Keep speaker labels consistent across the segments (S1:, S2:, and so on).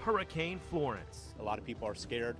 S1: Hurricane Florence.
S2: A lot of people are scared,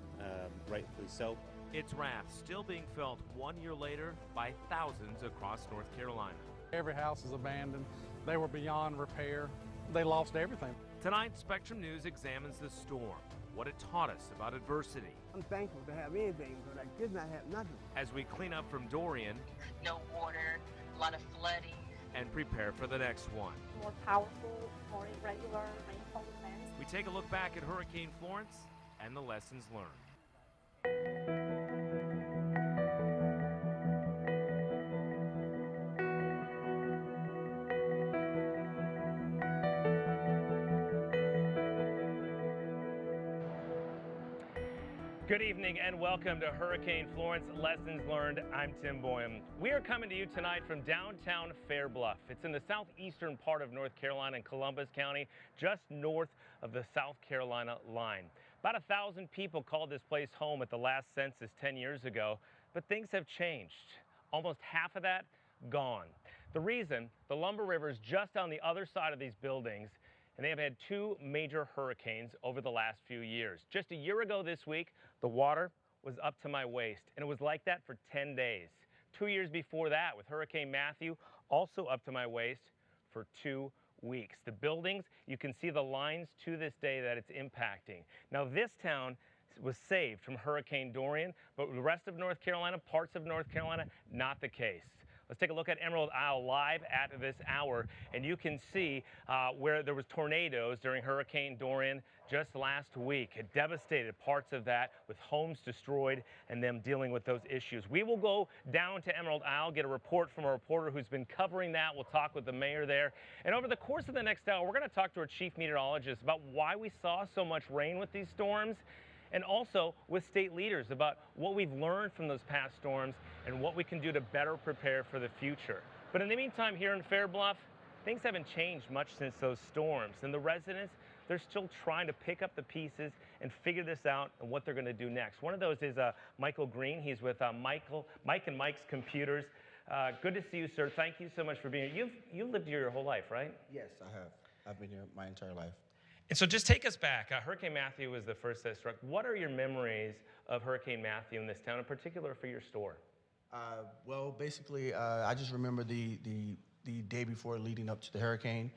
S2: rightfully so.
S1: Its wrath still being felt 1 year later by thousands across North Carolina.
S3: Every house is abandoned. They were beyond repair. They lost everything.
S1: Tonight, Spectrum News examines the storm, what it taught us about adversity.
S4: I'm thankful to have anything, but I did not have nothing.
S1: As we clean up from Dorian,
S5: no water, a lot of flooding,
S1: and prepare for the next one.
S6: More powerful, more irregular rainfall events.
S1: We take a look back at Hurricane Florence and the lessons learned. Good evening and welcome to Hurricane Florence Lessons Learned. I'm Tim Boyum. We are coming to you tonight from downtown Fair Bluff. It's in the southeastern part of North Carolina in Columbus County, just north of the South Carolina line. About 1,000 people called this place home at the last census 10 years ago, but things have changed. Almost half of that gone. The reason, the Lumber River is just on the other side of these buildings, and they have had two major hurricanes over the last few years. Just a year ago this week, the water was up to my waist, and it was like that for 10 days. 2 years before that, with Hurricane Matthew, also up to my waist for 2 weeks. The buildings, you can see the lines to this day that it's impacting. Now, this town was saved from Hurricane Dorian, but the rest of North Carolina, parts of North Carolina, not the case. Let's take a look at Emerald Isle live at this hour, and you can see where there was tornadoes during Hurricane Dorian just last week. It devastated parts of that with homes destroyed and them dealing with those issues. We will go down to Emerald Isle, get a report from a reporter who's been covering that. We'll talk with the mayor there. And over the course of the next hour, we're going to talk to our chief meteorologist about why we saw so much rain with these storms, and also with state leaders about what we've learned from those past storms and what we can do to better prepare for the future. But in the meantime, here in Fair Bluff, things haven't changed much since those storms. And the residents, they're still trying to pick up the pieces and figure this out and what they're going to do next. One of those is Michael Green. He's with Mike and Mike's Computers. Good to see you, sir. Thank you so much for being here. You've lived here your whole life, right?
S7: Yes, I have. I've been here my entire life.
S1: And so just take us back. Hurricane Matthew was the first that struck. What are your memories of Hurricane Matthew in this town, in particular for your store?
S7: Well, basically, I just remember the day before leading up to the hurricane.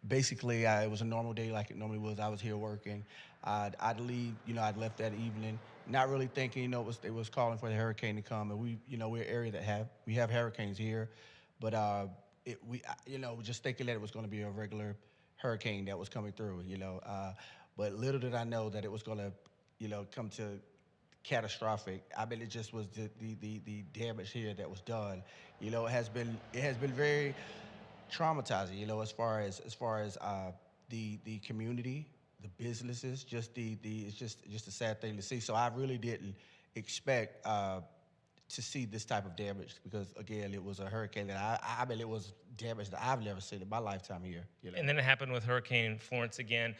S7: Basically, it was a normal day like it normally was. I was here working. I'd leave, I'd left that evening, not really thinking, it was calling for the hurricane to come. And we're an area that we have hurricanes here, but just thinking that it was going to be a regular hurricane that was coming through, but little did I know that it was going to, come to catastrophic. I mean, it just was the damage here that was done. It has been very traumatizing, as far as the community, the businesses, it's just a sad thing to see. So I really didn't expect to see this type of damage, because again, it was a hurricane that I mean, it was damage that I've never seen in my lifetime here.
S1: And then it happened with Hurricane Florence again.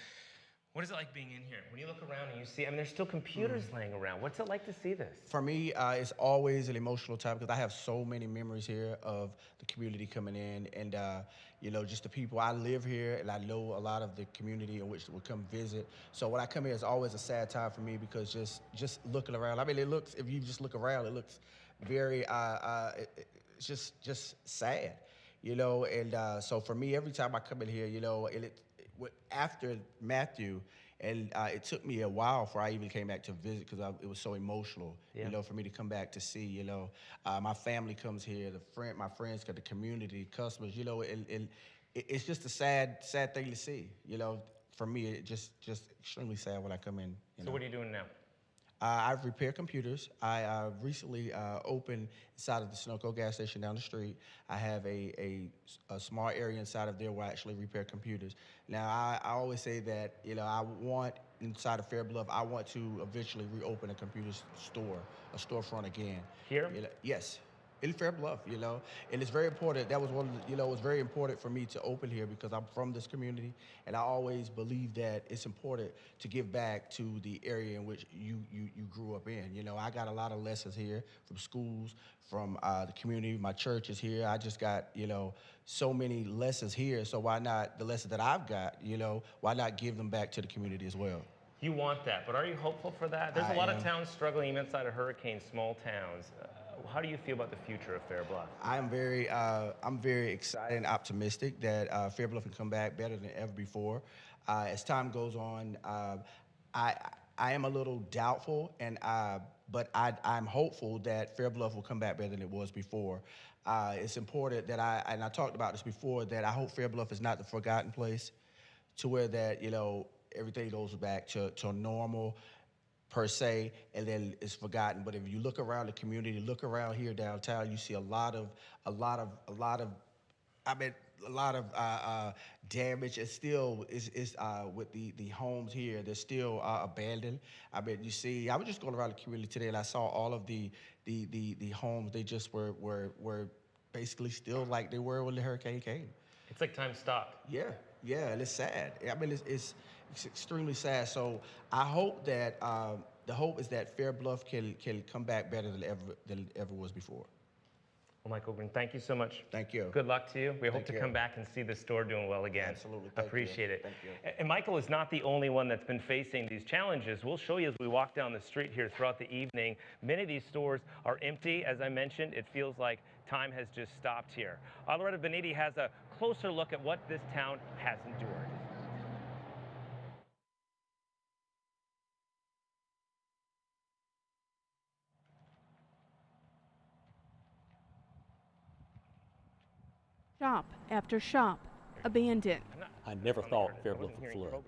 S1: What is it like being in here? When you look around and you see, there's still computers laying around. What's it like to see this?
S7: For me, it's always an emotional time, because I have so many memories here of the community coming in, and just the people. I live here, and I know a lot of the community in which will come visit. So when I come here, it's always a sad time for me, because just looking around. I mean, if you just look around, it looks very, it's just sad, And so for me, every time I come in here, after Matthew, and it took me a while before I even came back to visit, because it was so emotional, for me to come back to see, my family comes here, my friends, the community, customers, and it's just a sad thing to see, For me, it just extremely sad when I come in.
S1: So what are you doing now?
S7: I've repaired computers. I recently opened inside of the Sunoco gas station down the street. I have a small area inside of there where I actually repair computers. Now, I always say that, I want, inside of Fair Bluff, I want to eventually reopen a computer store, a storefront again.
S1: Here?
S7: Yes. in Fair Bluff, and it's very important. That was one of the, it was very important for me to open here because I'm from this community, and I always believe that it's important to give back to the area in which you grew up in. I got a lot of lessons here from schools, from the community. My church is here. I just got, so many lessons here. So why not the lessons that I've got, why not give them back to the community as well?
S1: You want that, but are you hopeful for that? There's a
S7: I
S1: lot of
S7: am.
S1: towns struggling even inside of hurricane, small towns. How do you feel about the future of Fair Bluff?
S7: I'm very excited and optimistic that Fair Bluff can come back better than ever before. As time goes on, I I am a little doubtful, but I'm hopeful that Fair Bluff will come back better than it was before. It's important that I talked about this before, that I hope Fair Bluff is not the forgotten place, to where that everything goes back to normal per se, and then it's forgotten. But if you look around the community, look around here downtown, you see a lot of I mean, a lot of damage. It's still is with the homes here. They're still abandoned. I mean, you see, I was just going around the community today, and I saw all of the homes. They just were basically still like they were when the hurricane came.
S1: It's like time stopped.
S7: Yeah, and it's sad. I mean, it's extremely sad. So I hope that the hope is that Fair Bluff can come back better than it ever was before.
S1: Well, Michael Green, thank you so much.
S7: Thank you.
S1: Good luck to you. We hope
S7: Thank
S1: to
S7: you.
S1: come back and see the store doing well again.
S7: Absolutely. Thank you.
S1: Appreciate it.
S7: Thank you.
S1: And Michael is not the only one that's been facing these challenges. We'll show you as we walk down the street here throughout the evening. Many of these stores are empty. As I mentioned, it feels like time has just stopped here. Loretta Beniti has a closer look at what this town has endured.
S8: Shop after shop abandoned.
S2: I never thought Fair Bluff would flood.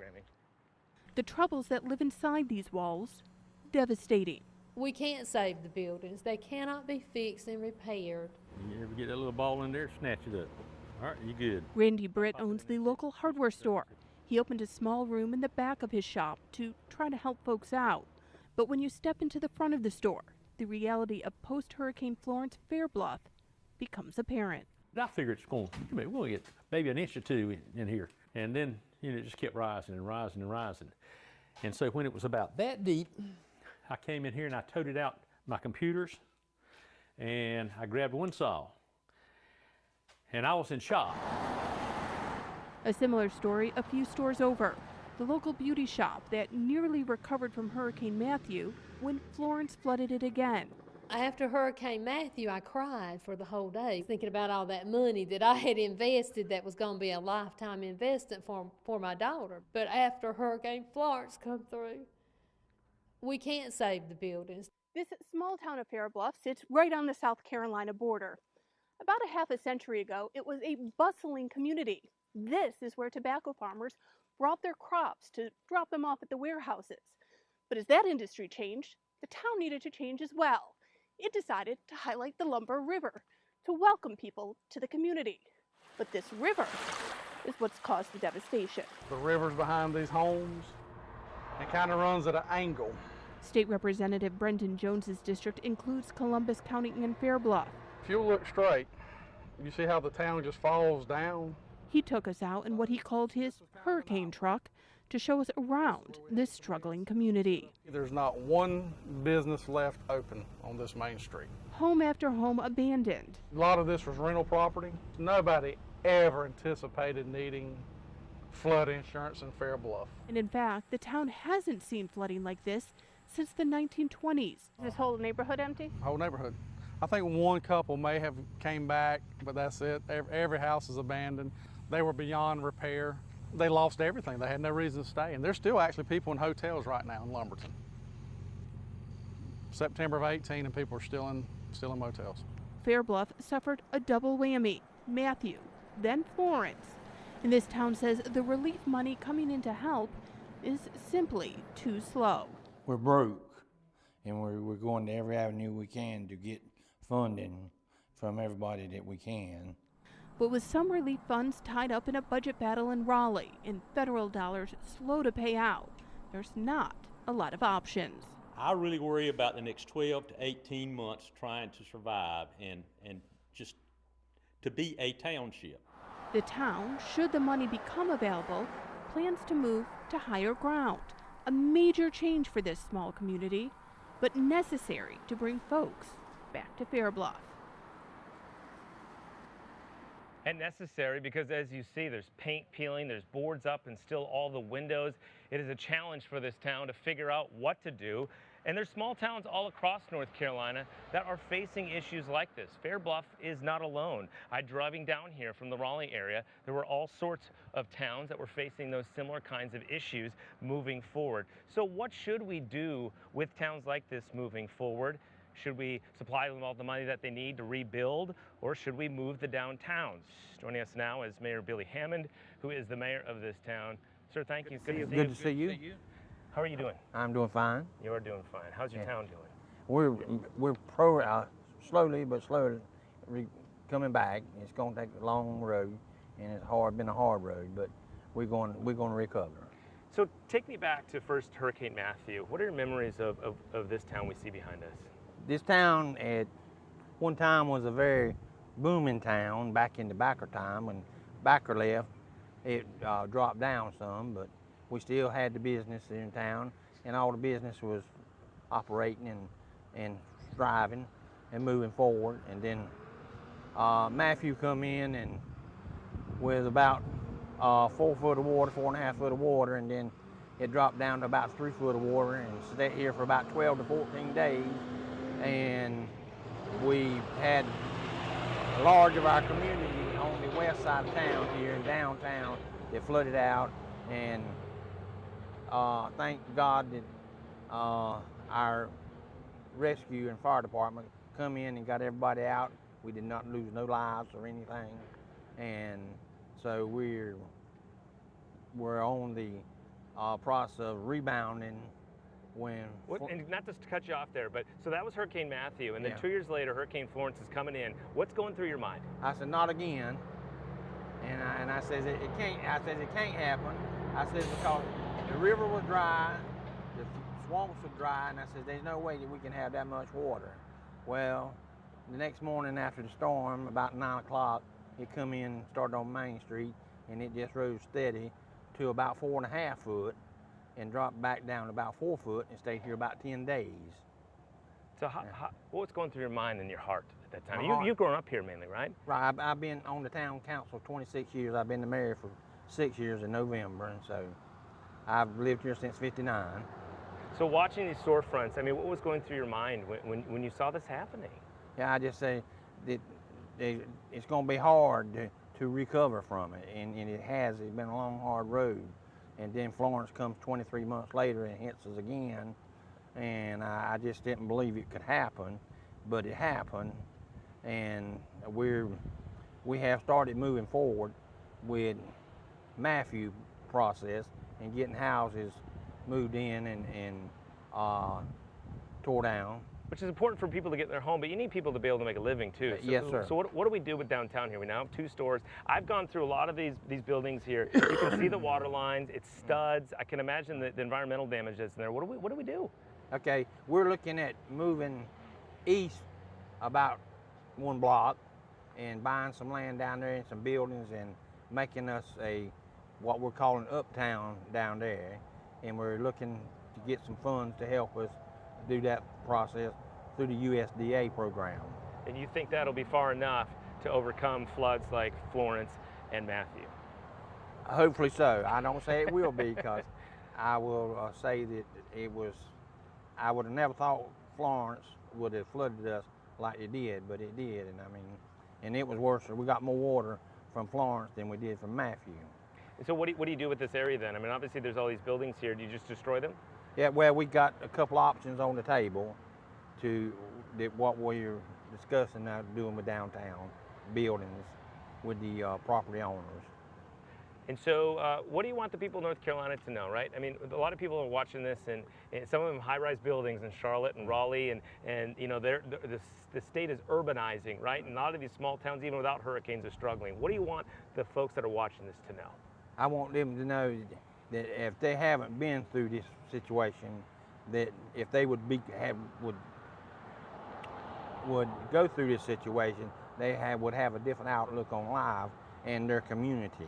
S8: The troubles that live inside these walls, devastating.
S9: We can't save the buildings. They cannot be fixed and repaired.
S10: You ever get that little ball in there, snatch it up. All right, you good.
S8: Randy Britt owns the local hardware store. He opened a small room in the back of his shop to try to help folks out. But when you step into the front of the store, the reality of post-Hurricane Florence Fair Bluff becomes apparent.
S10: I figured it's going to get maybe an inch or two in here. And then, it just kept rising and rising and rising. And so when it was about that deep, I came in here and I toted out my computers and I grabbed one saw. And I was in shock.
S8: A similar story a few stores over. The local beauty shop that nearly recovered from Hurricane Matthew when Florence flooded it again.
S9: After Hurricane Matthew, I cried for the whole day, thinking about all that money that I had invested that was going to be a lifetime investment for my daughter. But after Hurricane Florence come through, we can't save the buildings.
S8: This small town of Fair Bluff sits right on the South Carolina border. About a half a century ago, it was a bustling community. This is where tobacco farmers brought their crops to drop them off at the warehouses. But as that industry changed, the town needed to change as well. It decided to highlight the Lumber River to welcome people to the community. But this river is what's caused the devastation.
S3: The river's behind these homes. It kind of runs at an angle.
S8: State Representative Brendan Jones's district includes Columbus County and Fair Bluff.
S3: If you look straight, you see how the town just falls down?
S8: He took us out in what he called his hurricane truck to show us around this struggling community.
S3: There's not one business left open on this main street.
S8: Home after home abandoned.
S3: A lot of this was rental property. Nobody ever anticipated needing flood insurance in Fair Bluff.
S8: And in fact, the town hasn't seen flooding like this since the 1920s. This whole neighborhood empty?
S3: Whole neighborhood. I think one couple may have came back, but that's it. Every house is abandoned. They were beyond repair. They lost everything. They had no reason to stay. And there's still actually people in hotels right now in Lumberton. September of 18 and people are still in motels.
S8: Fair Bluff suffered a double whammy. Matthew, then Florence. And this town says the relief money coming in to help is simply too slow.
S11: We're broke, and we're going to every avenue we can to get funding from everybody that we can.
S8: But with some relief funds tied up in a budget battle in Raleigh and federal dollars slow to pay out, there's not a lot of options.
S2: I really worry about the next 12 to 18 months trying to survive and just to be a township.
S8: The town, should the money become available, plans to move to higher ground. A major change for this small community, but necessary to bring folks back to Fair Bluff.
S1: And necessary because, as you see, there's paint peeling, there's boards up and still all the windows. It is a challenge for this town to figure out what to do. And there's small towns all across North Carolina that are facing issues like this. Fair Bluff is not alone. Driving down here from the Raleigh area, there were all sorts of towns that were facing those similar kinds of issues moving forward. So what should we do with towns like this moving forward? Should we supply them all the money that they need to rebuild, or should we move the downtowns? Joining us now is Mayor Billy Hammond, who is the mayor of this town. Sir, thank you. Good to see you. How are you doing?
S12: I'm doing fine.
S1: You are doing fine. How's your town doing?
S12: We're slowly but slowly coming back. It's going to take a long road, and it's been a hard road, but we're going to recover.
S1: So take me back to first Hurricane Matthew. What are your memories of this town we see behind us?
S12: This town at one time was a very booming town back in the Backer time. When Backer left, it dropped down some, but we still had the business in town, and all the business was operating and thriving and moving forward. And then Matthew come in and with about 4 foot of water, 4.5 foot of water, and then it dropped down to about 3 foot of water and stayed here for about 12 to 14 days. And we had a large of our community on the west side of town here in downtown that flooded out, and thank God that our rescue and fire department come in and got everybody out. We did not lose no lives or anything, and so we're on the process of rebounding.
S1: And not just to cut you off there, but so that was Hurricane Matthew, and then
S12: Yeah.
S1: 2 years later, Hurricane Florence is coming in. What's going through your mind?
S12: I said, not again. And I said, it can't happen. I said, because the river was dry, the swamps were dry, and I said, there's no way that we can have that much water. Well, the next morning after the storm, about 9 o'clock, it come in, started on Main Street, and it just rose steady to about 4.5 foot. And dropped back down about 4 foot and stayed here about 10 days.
S1: So what was going through your mind and your heart at that time? You've grown up here mainly, right?
S12: Right, I've been on the town council 26 years. I've been the mayor for 6 years in November, and so I've lived here since '59.
S1: So watching these storefronts, I mean, what was going through your mind when you saw this happening?
S12: Yeah, I just say that it's going to be hard to recover from it, and it has. It's been a long, hard road. And then Florence comes 23 months later and hits us again, and I just didn't believe it could happen, but it happened, and we have started moving forward with Matthew process and getting houses moved in and tore down.
S1: Which is important for people to get in their home, but you need people to be able to make a living too.
S12: Yes, sir.
S1: So what do we do with downtown here? We now have 2 stores. I've gone through a lot of these buildings here. You can see the water lines, it's studs. I can imagine the environmental damage that's in there. What do we do?
S12: Okay, we're looking at moving east about 1 block and buying some land down there and some buildings and making us what we're calling uptown down there. And we're looking to get some funds to help us do that process through the USDA program.
S1: And you think that'll be far enough to overcome floods like Florence and Matthew?
S12: Hopefully so. I don't say it will be, because I will say that I would have never thought Florence would have flooded us like it did, but it did. And I mean, and it was worse. We got more water from Florence than we did from Matthew.
S1: And so what do you do with this area then? I mean, obviously there's all these buildings here. Do you just destroy them?
S12: Yeah, well, we got a couple options on the table what we're discussing now doing with downtown buildings with the property owners.
S1: And so what do you want the people of North Carolina to know, right? I mean, a lot of people are watching this, and some of them high-rise buildings in Charlotte and Raleigh, and you know, the state is urbanizing, right? And a lot of these small towns, even without hurricanes, are struggling. What do you want the folks that are watching this to know?
S12: I want them to know that if they haven't been through this situation, that if they would go through this situation, they would have a different outlook on life and their community.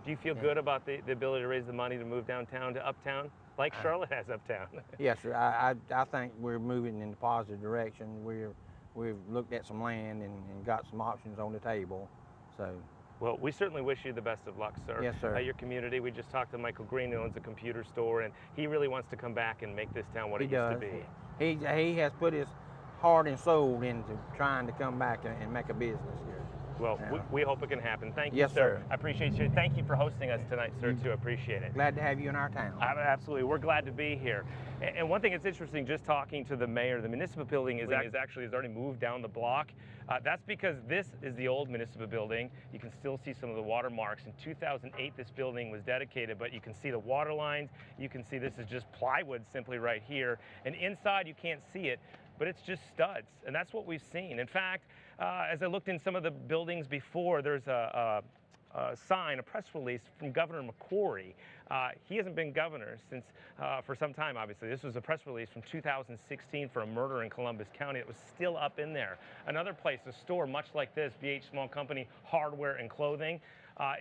S1: Do you feel good about the ability to raise the money to move downtown to uptown, like Charlotte has uptown?
S12: Yes, sir. I think we're moving in a positive direction. We've looked at some land and got some options on the table. So.
S1: Well, we certainly wish you the best of luck, sir.
S12: Yes, sir.
S1: Your community, we just talked to Michael Green, who owns a computer store, and he really wants to come back and make this town what it used to be.
S12: He has put his heart and soul into trying to come back and make a business here.
S1: Well, we hope it can happen. Thank you,
S12: yes, sir.
S1: I appreciate you. Thank you for hosting us tonight, sir, too. I appreciate it.
S12: Glad to have you in our town.
S1: Absolutely. We're glad to be here. And one thing that's interesting, just talking to the mayor, the municipal building has already moved down the block. That's because this is the old municipal building. You can still see some of the watermarks. In 2008, this building was dedicated, but you can see the water lines. You can see this is just plywood simply right here. And inside, you can't see it, but it's just studs. And that's what we've seen. In fact, as I looked in some of the buildings before, there's a sign, a press release from Governor McCrory. He hasn't been governor since for some time, obviously. This was a press release from 2016 for a murder in Columbus County. It was still up in there. Another place, a store much like this, BH Small Company Hardware and Clothing.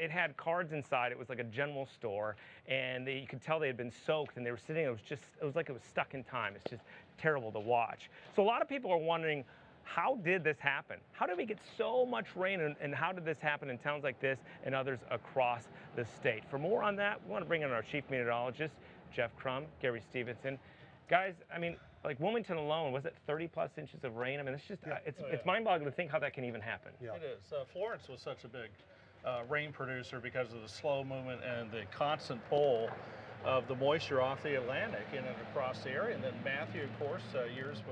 S1: It had cards inside. It was like a general store, and you could tell they had been soaked, and they were sitting. It was like it was stuck in time. It's just terrible to watch. So a lot of people are wondering, how did this happen? How did we get so much rain, and how did this happen in towns like this and others across the state? For more on that, we want to bring in our chief meteorologist, Jeff Crum, Gary Stevenson. Guys, I mean, like Wilmington alone, was it 30+ inches of rain? I mean, it's just, it's mind-boggling to think how that can even happen.
S13: Yeah. It is. Florence was such a big rain producer because of the slow movement and the constant pull of the moisture off the Atlantic in and across the area. And then Matthew, of course, 2 years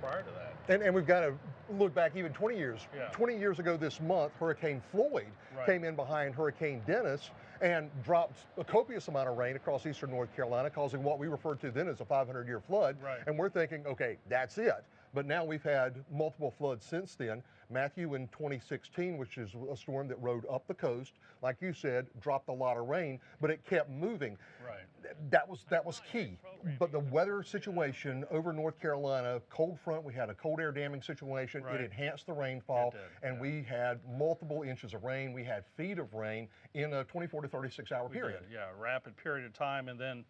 S13: prior to that.
S14: And we've got to look back even 20 years.
S13: Yeah.
S14: 20 years ago this month, Hurricane Floyd came in behind Hurricane Dennis and dropped a copious amount of rain across eastern North Carolina, causing what we referred to then as a 500-year flood.
S13: Right.
S14: And we're thinking, okay, that's it. But now we've had multiple floods since then. Matthew in 2016, which is a storm that rode up the coast, like you said, dropped a lot of rain, but it kept moving.
S13: Right.
S14: That was key. But the weather situation over North Carolina, cold front, we had a cold air damming situation.
S13: Right.
S14: It enhanced the rainfall, and we had multiple inches of rain. We had feet of rain in a 24 to 36 hour period.
S13: We did, yeah, rapid period of time. And then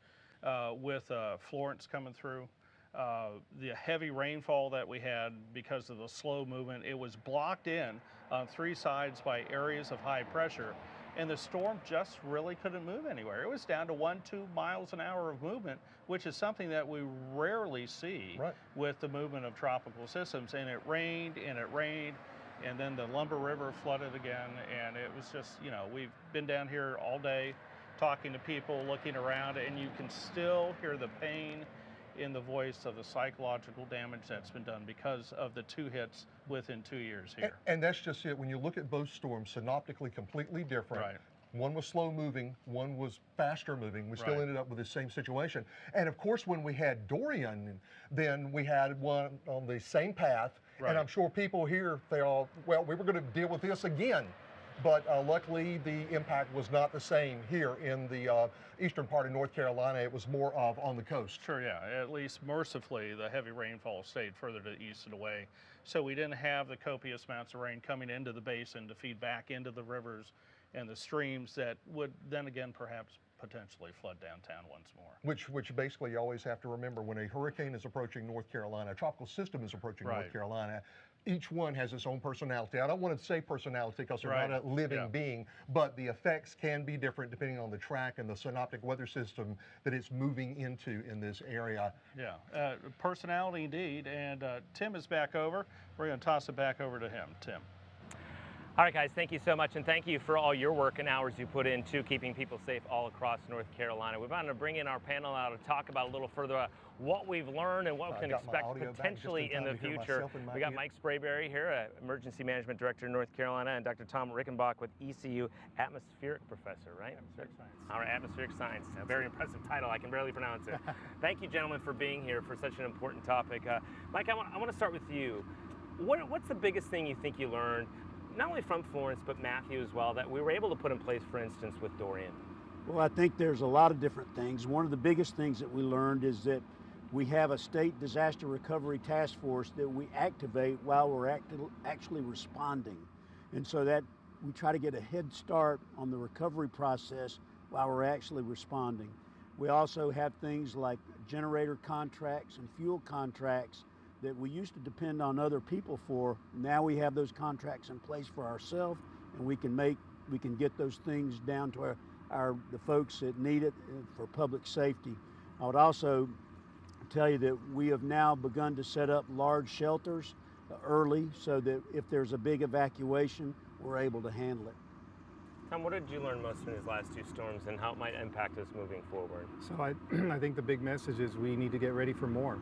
S13: with Florence coming through, the heavy rainfall that we had because of the slow movement, it was blocked in on 3 sides by areas of high pressure, and the storm just really couldn't move anywhere. It was down to 1-2 miles an hour of movement, which is something that we rarely see with the movement of tropical systems. And it rained and it rained, and then the Lumber River flooded again, and it was just, you know, we've been down here all day talking to people, looking around, and you can still hear the pain in the voice of the psychological damage that's been done because of the 2 hits within 2 years here.
S14: And that's just it. When you look at both storms, synoptically completely different.
S13: Right.
S14: One was slow moving, one was faster moving. We still ended up with the same situation. And of course, when we had Dorian, then we had one on the same path.
S13: Right.
S14: And I'm sure people here, they all, well, we were going to deal with this again. But luckily, the impact was not the same here in the eastern part of North Carolina. It was more of on the coast.
S13: Sure, yeah. At least mercifully, the heavy rainfall stayed further to the east and away. So we didn't have the copious amounts of rain coming into the basin to feed back into the rivers and the streams that would then again perhaps potentially flood downtown once more.
S14: Which basically you always have to remember when a hurricane is approaching North Carolina, a tropical system is approaching North Carolina, each one has its own personality. I don't want to say personality because they're not a living being, but the effects can be different depending on the track and the synoptic weather system that it's moving into in this area.
S13: Yeah, personality indeed. And Tim is back over. We're going to toss it back over to him. Tim.
S1: All right, guys, thank you so much, and thank you for all your work and hours you put into keeping people safe all across North Carolina. We're about to bring in our panel now to talk about a little further what we've learned and what we can expect potentially in the future. We got Mike Sprayberry here, Emergency Management Director in North Carolina, and Dr. Tom Rickenbach with ECU, Atmospheric Professor, right?
S15: Atmospheric Science.
S1: All right, Atmospheric Science. A very impressive title. I can barely pronounce it. Thank you, gentlemen, for being here for such an important topic. Mike, I want to start with you. What's the biggest thing you think you learned, not only from Florence, but Matthew as well, that we were able to put in place, for instance, with Dorian?
S15: Well, I think there's a lot of different things. One of the biggest things that we learned is that We have a state disaster recovery task force that we activate while we're actually responding. And so that we try to get a head start on the recovery process while we're actually responding. We also have things like generator contracts and fuel contracts that we used to depend on other people for. Now we have those contracts in place for ourselves, and we can get those things down to the folks that need it for public safety. I would also tell you that we have now begun to set up large shelters early so that if there's a big evacuation, we're able to handle it.
S1: Tom, what did you learn most from these last two storms and how it might impact us moving forward?
S16: So I think the big message is we need to get ready for more.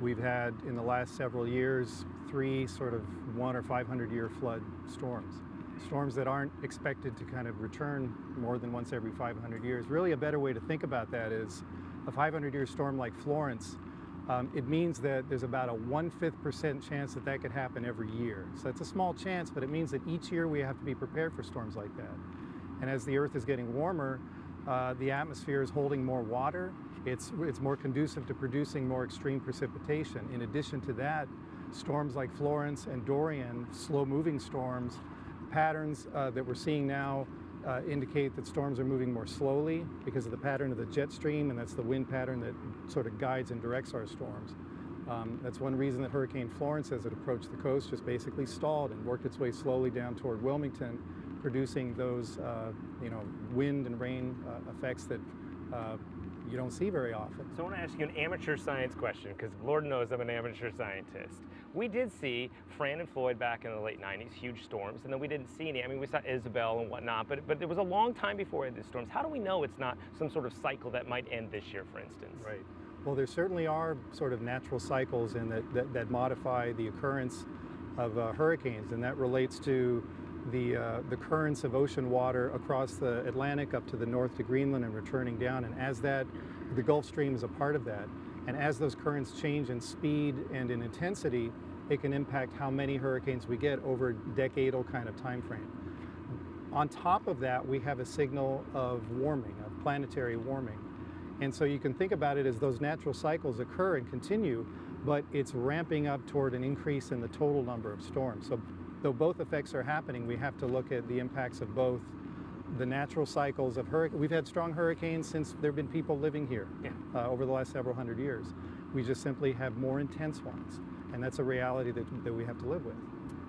S16: We've had in the last several years 3 sort of 100 or 500-year flood storms. Storms that aren't expected to kind of return more than once every 500 years. Really a better way to think about that is a 500-year storm like Florence, it means that there's about a 1/5% chance that could happen every year. So it's a small chance, but it means that each year we have to be prepared for storms like that. And as the Earth is getting warmer, the atmosphere is holding more water. It's more conducive to producing more extreme precipitation. In addition to that, storms like Florence and Dorian, slow-moving storms, patterns that we're seeing now indicate that storms are moving more slowly because of the pattern of the jet stream, and that's the wind pattern that sort of guides and directs our storms. That's one reason that Hurricane Florence, as it approached the coast, just basically stalled and worked its way slowly down toward Wilmington, producing those wind and rain effects that you don't see very often.
S1: So I want to ask you an amateur science question, because Lord knows I'm an amateur scientist. We did see Fran and Floyd back in the late 90s, huge storms, and then we didn't see any. I mean, we saw Isabel and whatnot, but it was a long time before we had these storms. How do we know it's not some sort of cycle that might end this year, for instance?
S16: Right. Well, there certainly are sort of natural cycles in that modify the occurrence of hurricanes, and that relates to the currents of ocean water across the Atlantic up to the north to Greenland and returning down. And as the Gulf Stream is a part of that, and as those currents change in speed and in intensity, it can impact how many hurricanes we get over a decadal kind of time frame. On top of that, we have a signal of warming, of planetary warming. And so you can think about it as those natural cycles occur and continue, but it's ramping up toward an increase in the total number of storms. So though both effects are happening, we have to look at the impacts of both the natural cycles of hurricanes. We've had strong hurricanes since there have been people living here over the last several hundred years. We just simply have more intense ones, and that's a reality that we have to live with.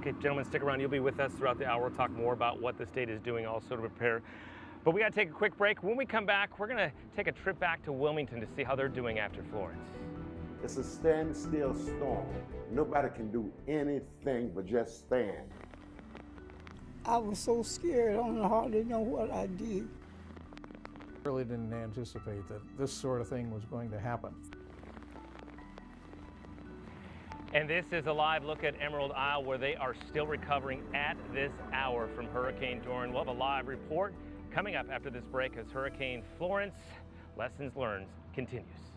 S1: Okay, gentlemen, stick around. You'll be with us throughout the hour. We'll talk more about what the state is doing also to prepare. But we got to take a quick break. When we come back, we're going to take a trip back to Wilmington to see how they're doing after Florence.
S17: It's a standstill storm. Nobody can do anything but just stand.
S18: I was so scared, I hardly know what I did.
S19: Really didn't anticipate that this sort of thing was going to happen.
S1: And this is a live look at Emerald Isle, where they are still recovering at this hour from Hurricane Dorian. We'll have a live report coming up after this break as Hurricane Florence Lessons Learned continues.